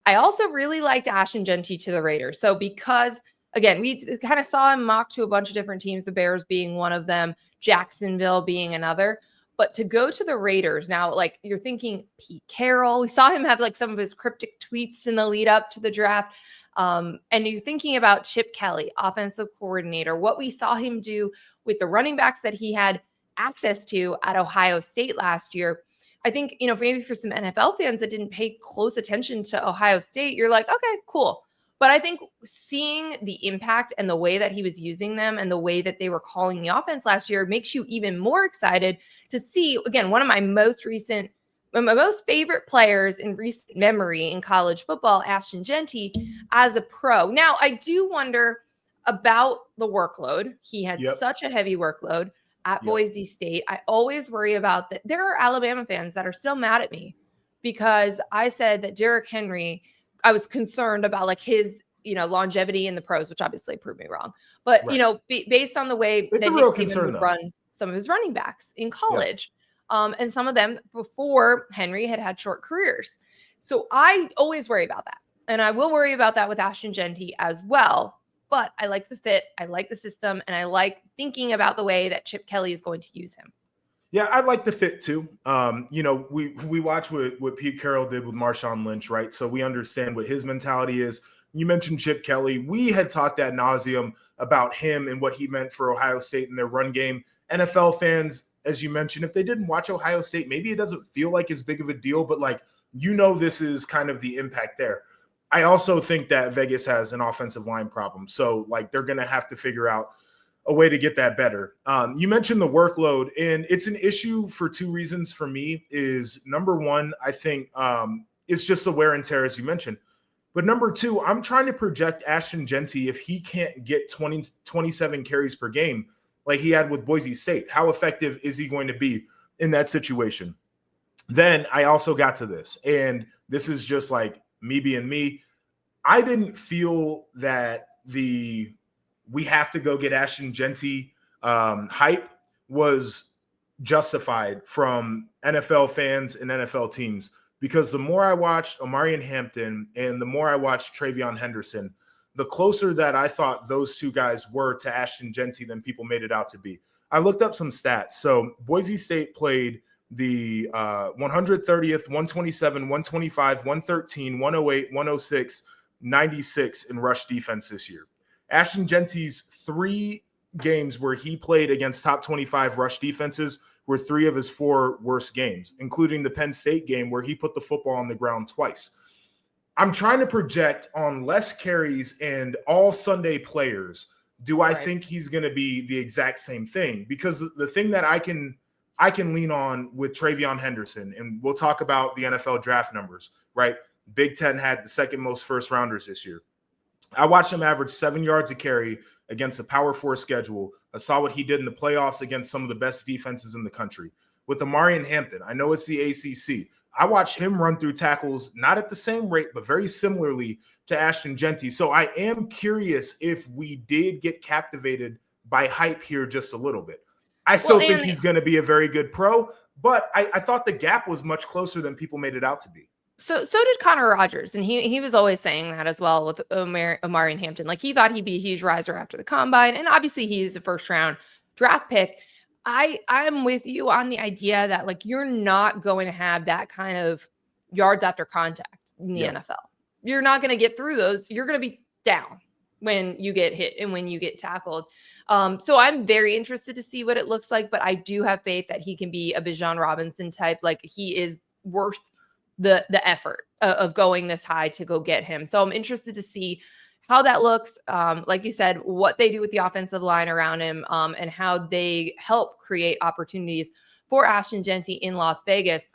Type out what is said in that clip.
I also really liked Ashton Jeanty to the Raiders. So because, again, we kind of saw him mock to a bunch of different teams, the Bears being one of them, Jacksonville being another. But to go to the Raiders now, like you're thinking Pete Carroll, we saw him have like some of his cryptic tweets in the lead up to the draft. And you're thinking about Chip Kelly, offensive coordinator, what we saw him do with the running backs that he had access to at Ohio State last year. I think, maybe for some NFL fans that didn't pay close attention to Ohio State, you're like, okay, cool. But I think seeing the impact and the way that he was using them and the way that they were calling the offense last year makes you even more excited to see, again, one of my most favorite players in recent memory in college football, Ashton Jeanty, as a pro. Now, I do wonder about the workload. He had such a heavy workload at Boise State. I always worry about that. There are Alabama fans that are still mad at me because I said that Derrick Henry, I was concerned about like his, longevity in the pros, which obviously proved me wrong. But, based on the way it's that a real Nick concern, would run some of his running backs in college, and some of them before Henry had short careers. So I always worry about that. And I will worry about that with Ashton Jeanty as well. But I like the fit, I like the system, and I like thinking about the way that Chip Kelly is going to use him. Yeah, I like the fit too. We watch what Pete Carroll did with Marshawn Lynch, right? So we understand what his mentality is. You mentioned Chip Kelly. We had talked ad nauseum about him and what he meant for Ohio State and their run game. NFL fans, as you mentioned, if they didn't watch Ohio State, maybe it doesn't feel like as big of a deal, but this is kind of the impact there. I also think that Vegas has an offensive line problem. So they're going to have to figure out a way to get that better. You mentioned the workload, and it's an issue for two reasons for me. Is number one, I think it's just the wear and tear, as you mentioned. But number two, I'm trying to project Ashton Jeanty if he can't get 27 carries per game like he had with Boise State. How effective is he going to be in that situation? Then I also got to this, and this is just like me being me. I didn't feel that we have to go get Ashton Jeanty hype was justified from NFL fans and NFL teams, because the more I watched Omarion Hampton and the more I watched Travion Henderson, the closer that I thought those two guys were to Ashton Jeanty than people made it out to be. I looked up some stats. So Boise State played the 130th, 127, 125, 113, 108, 106, 96 in rush defense this year. Ashton Jeanty's 3 games where he played against top 25 rush defenses were 3 of his 4 worst games, including the Penn State game where he put the football on the ground twice. I'm trying to project on less carries and all Sunday players. Do I think he's going to be the exact same thing? Because the thing that I can lean on with Travion Henderson, and we'll talk about the NFL draft numbers, right? Big Ten had the second most first rounders this year. I watched him average 7 yards a carry against a Power 4 schedule. I saw what he did in the playoffs against some of the best defenses in the country. With Omarion Hampton, I know it's the ACC. I watched him run through tackles, not at the same rate, but very similarly to Ashton Jeanty. So I am curious if we did get captivated by hype here just a little bit. I still think he's going to be a very good pro, but I thought the gap was much closer than people made it out to be. So did Connor Rogers, and he was always saying that as well with Omarion Hampton. Like, he thought he'd be a huge riser after the combine, and obviously he's a first-round draft pick. I'm with you on the idea that, like, you're not going to have that kind of yards after contact in the NFL. You're not going to get through those. You're going to be down when you get hit and when you get tackled. So I'm very interested to see what it looks like, but I do have faith that he can be a Bijan Robinson type. Like, he is worth the effort of going this high to go get him. So I'm interested to see how that looks. Like you said, what they do with the offensive line around him, and how they help create opportunities for Ashton Jeanty in Las Vegas.